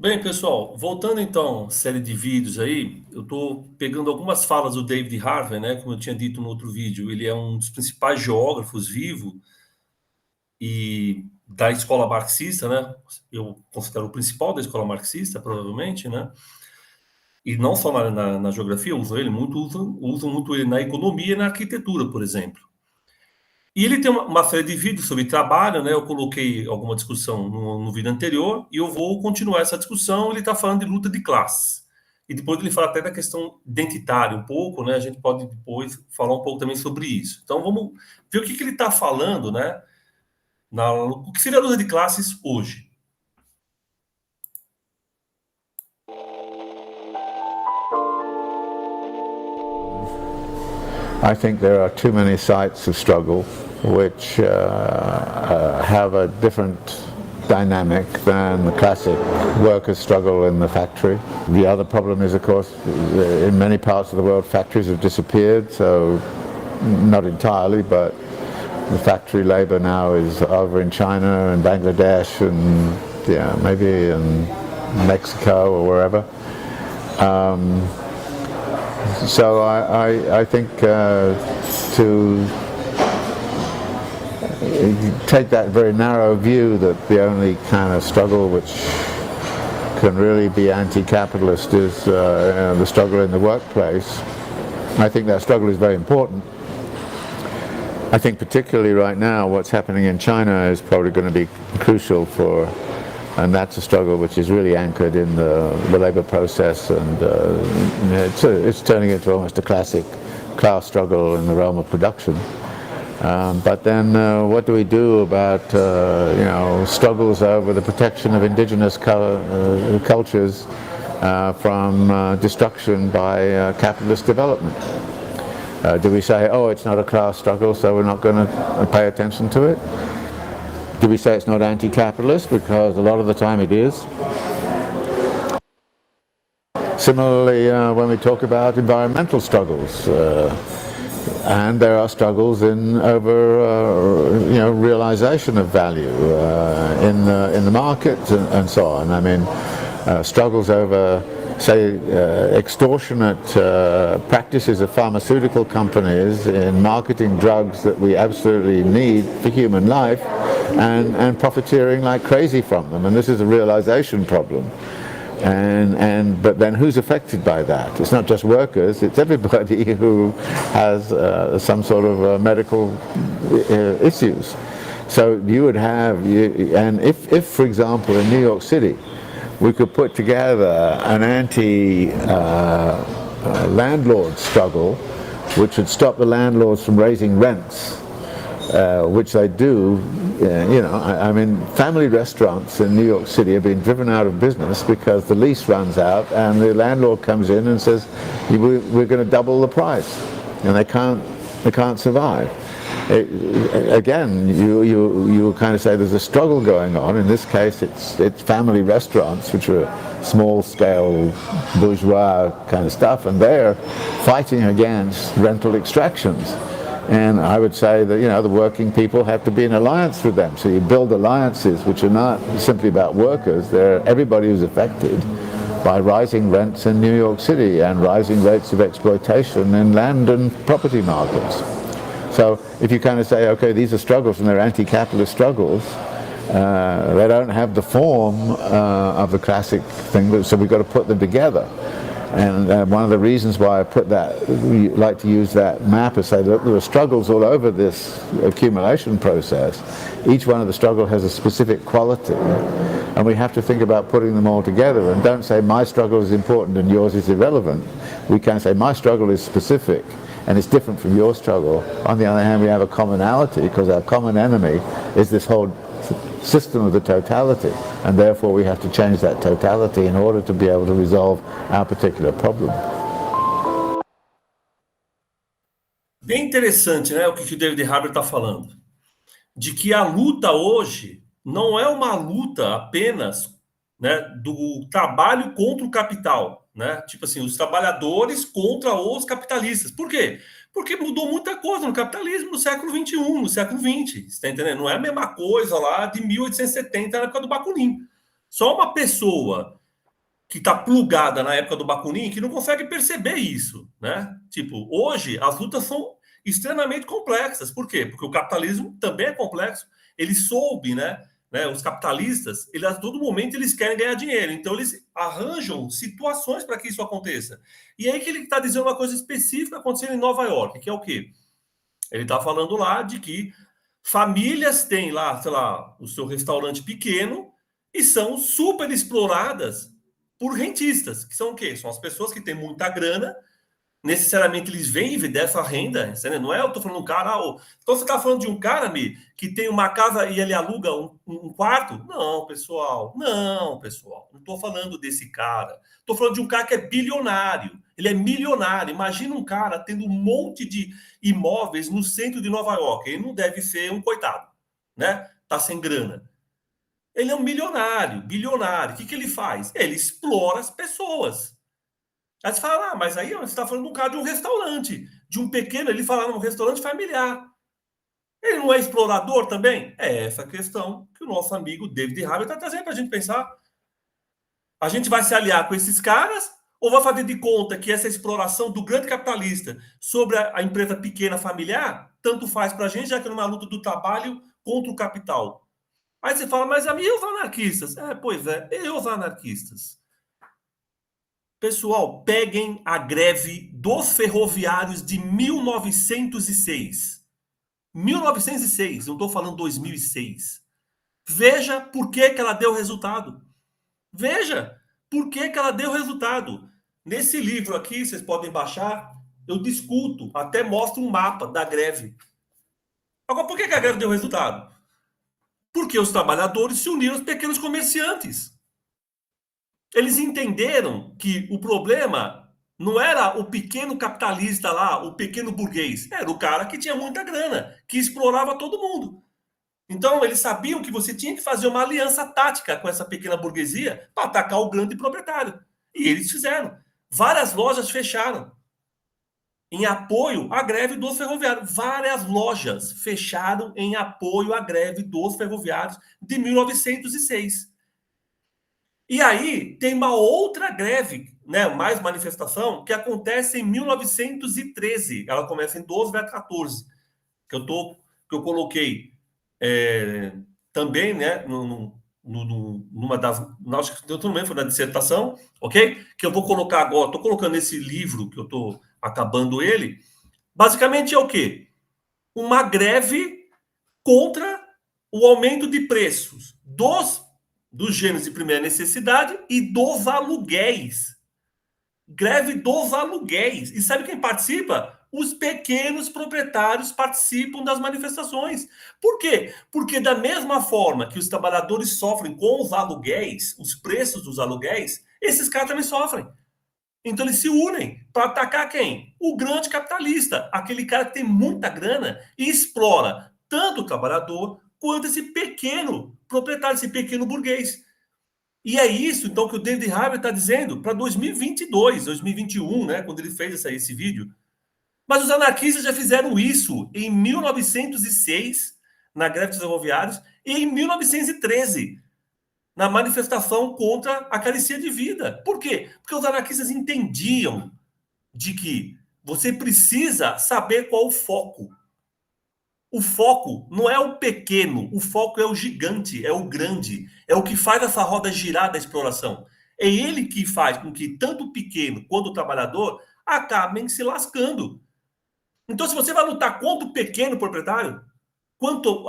Bem, pessoal, voltando então à série de vídeos aí, eu estou pegando algumas falas do David Harvey, né? Como eu tinha dito no outro vídeo, ele é um dos principais geógrafos vivos e da escola marxista, né? Eu considero o principal da escola marxista, provavelmente, né? E não só na geografia, usam muito ele na economia e na arquitetura, por exemplo. E ele tem uma série de vídeos sobre trabalho, né? Eu coloquei alguma discussão no vídeo anterior e eu vou continuar essa discussão. Ele está falando de luta de classes. E depois ele fala até da questão identitária um pouco, né? A gente pode depois falar um pouco também sobre isso. Então vamos ver o que ele está falando, né? O que seria a luta de classes hoje? I think there are too many sites of struggle which have a different dynamic than the classic workers' struggle in the factory. The other problem is, of course, in many parts of the world factories have disappeared, so not entirely, but the factory labor now is over in China and Bangladesh and maybe in Mexico or wherever. So I think to take that very narrow view that the only kind of struggle which can really be anti-capitalist is the struggle in the workplace. I think that struggle is very important. I think particularly right now what's happening in China is probably going to be crucial for, and that's a struggle which is really anchored in the labour process, and it's turning into almost a classic class struggle in the realm of production. But then what do we do about struggles over the protection of indigenous cultures from destruction by capitalist development? Do we say, oh, it's not a class struggle, so we're not going to pay attention to it? Do we say it's not anti-capitalist, because a lot of the time it is? Similarly, when we talk about environmental struggles, and there are struggles over realization of value in the market and so on. I mean, struggles over, say, extortionate practices of pharmaceutical companies in marketing drugs that we absolutely need for human life, and profiteering like crazy from them. And this is a realization problem. But then who's affected by that? It's not just workers, it's everybody who has some sort of medical issues. So you would have, and if for example in New York City we could put together an anti-landlord struggle which would stop the landlords from raising rents, which they do. I mean, family restaurants in New York City have been driven out of business because the lease runs out and the landlord comes in and says, we're going to double the price, and they can't survive. Again, you kind of say there's a struggle going on. In this case, it's family restaurants, which are small-scale bourgeois kind of stuff, and they're fighting against rental extractions. And I would say that the working people have to be in alliance with them. So you build alliances which are not simply about workers. They're everybody who's affected by rising rents in New York City and rising rates of exploitation in land and property markets. So if you kind of say, okay, these are struggles and they're anti-capitalist struggles, they don't have the form of the classic thing, so we've got to put them together. And one of the reasons why I put that, we like to use that map is say that there are struggles all over this accumulation process. Each one of the struggle has a specific quality, and we have to think about putting them all together, and don't say my struggle is important and yours is irrelevant. We can say my struggle is specific and it's different from your struggle. On the other hand, we have a commonality because our common enemy is this whole system of the totality, and therefore we have to change that totality in order to be able to resolve our particular problem. Bem interessante, né, o que o David Harvey está falando. De que a luta hoje não é uma luta apenas, né, do trabalho contra o capital, né? Tipo assim, os trabalhadores contra os capitalistas. Por quê? Porque mudou muita coisa no capitalismo no século XXI, no século XX. Você está entendendo? Não é a mesma coisa lá de 1870, na época do Bakunin. Só uma pessoa que está plugada na época do Bakunin, que não consegue perceber isso, né? Tipo, hoje as lutas são extremamente complexas. Por quê? Porque o capitalismo também é complexo. Ele soube, né? Os capitalistas, eles, a todo momento eles querem ganhar dinheiro, então eles arranjam situações para que isso aconteça. E aí que ele está dizendo uma coisa específica acontecendo em Nova York, que é o quê? Ele está falando lá de que famílias têm lá, sei lá, o seu restaurante pequeno e são super exploradas por rentistas, que são o quê? São as pessoas que têm muita grana, necessariamente eles vivem dessa renda, entendeu? Não é eu tô falando de um cara, então você tá falando de um cara, Mi, que tem uma casa e ele aluga um quarto? Não, pessoal, não tô falando desse cara. Tô falando de um cara que é bilionário, ele é milionário. Imagina um cara tendo um monte de imóveis no centro de Nova York, ele não deve ser um coitado, né? Tá sem grana. Ele é um milionário, bilionário. O que ele faz? Ele explora as pessoas. Aí você fala, mas aí você está falando de um cara de um restaurante, de um pequeno, ele fala, um restaurante familiar. Ele não é explorador também? É essa questão que o nosso amigo David Harvey está trazendo para a gente pensar. A gente vai se aliar com esses caras ou vai fazer de conta que essa exploração do grande capitalista sobre a empresa pequena familiar tanto faz para a gente, já que é uma luta do trabalho contra o capital? Aí você fala, mas e os anarquistas? Pois é, e os anarquistas? Pessoal, peguem a greve dos ferroviários de 1906. 1906, não estou falando 2006. Veja por que ela deu resultado. Veja por que ela deu resultado. Nesse livro aqui, vocês podem baixar, eu discuto, até mostro um mapa da greve. Agora, por que a greve deu resultado? Porque os trabalhadores se uniram aos pequenos comerciantes. Eles entenderam que o problema não era o pequeno capitalista lá, o pequeno burguês. Era o cara que tinha muita grana, que explorava todo mundo. Então, eles sabiam que você tinha que fazer uma aliança tática com essa pequena burguesia para atacar o grande proprietário. E eles fizeram. Várias lojas fecharam em apoio à greve dos ferroviários. Várias lojas fecharam em apoio à greve dos ferroviários de 1906. E aí tem uma outra greve, né, mais manifestação, que acontece em 1913. Ela começa em 12, vai 14. Que eu coloquei também, né, numa das. Acho que eu não lembro, foi na dissertação, ok? Que eu vou colocar agora, estou colocando esse livro, que eu estou acabando ele. Basicamente é o quê? Uma greve contra o aumento de preços dos gêneros de primeira necessidade e dos aluguéis. Greve dos aluguéis. E sabe quem participa? Os pequenos proprietários participam das manifestações. Por quê? Porque da mesma forma que os trabalhadores sofrem com os aluguéis, os preços dos aluguéis, esses caras também sofrem. Então eles se unem para atacar quem? O grande capitalista, aquele cara que tem muita grana e explora tanto o trabalhador quanto esse pequeno proprietário, esse pequeno burguês. E é isso, então, que o David Harvey está dizendo para 2022, 2021, né, quando ele fez esse vídeo. Mas os anarquistas já fizeram isso em 1906, na greve dos ferroviários, e em 1913, na manifestação contra a carecia de vida. Por quê? Porque os anarquistas entendiam de que você precisa saber qual o foco. O foco não é o pequeno, o foco é o gigante, é o grande, é o que faz essa roda girar da exploração. É ele que faz com que tanto o pequeno quanto o trabalhador acabem se lascando. Então, se você vai lutar contra o pequeno proprietário, quanto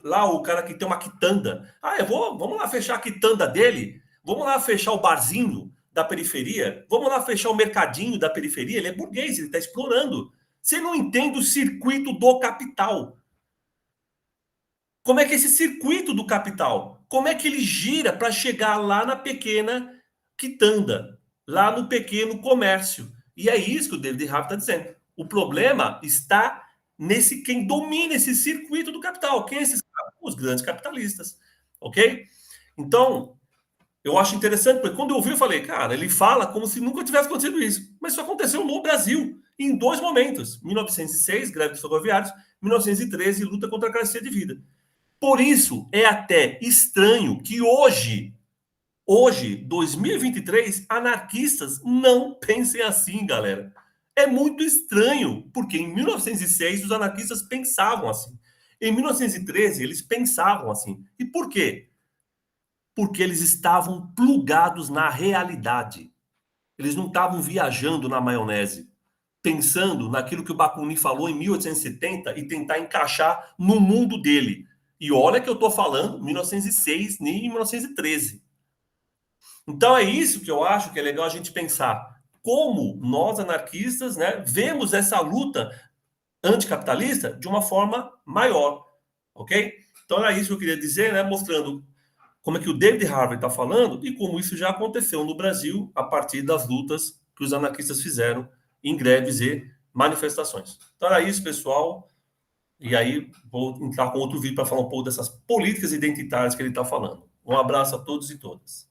lá o cara que tem uma quitanda, vamos lá fechar a quitanda dele, vamos lá fechar o barzinho da periferia, vamos lá fechar o mercadinho da periferia, ele é burguês, ele está explorando. Você não entende o circuito do capital. Como é que é esse circuito do capital? Como é que ele gira para chegar lá na pequena quitanda, lá no pequeno comércio? E é isso que o David Harvey está dizendo. O problema está nesse quem domina esse circuito do capital. Quem é esses caras? Os grandes capitalistas, ok? Então, eu acho interessante, porque quando eu ouvi, eu falei, cara, ele fala como se nunca tivesse acontecido isso. Mas isso aconteceu no Brasil, em dois momentos. 1906, greve dos ferroviários, 1913, luta contra a carecia de vida. Por isso, é até estranho que hoje Hoje, 2023, anarquistas não pensem assim, galera. É muito estranho, porque em 1906 os anarquistas pensavam assim. Em 1913 eles pensavam assim. E por quê? Porque eles estavam plugados na realidade. Eles não estavam viajando na maionese, pensando naquilo que o Bakunin falou em 1870 e tentar encaixar no mundo dele. E olha que eu estou falando 1906 nem em 1913. Então é isso que eu acho que é legal a gente pensar. Como nós anarquistas, né, vemos essa luta anticapitalista de uma forma maior, ok? Então era isso que eu queria dizer, né, mostrando como é que o David Harvey está falando e como isso já aconteceu no Brasil a partir das lutas que os anarquistas fizeram em greves e manifestações. Então era isso, pessoal. E aí vou entrar com outro vídeo para falar um pouco dessas políticas identitárias que ele está falando. Um abraço a todos e todas.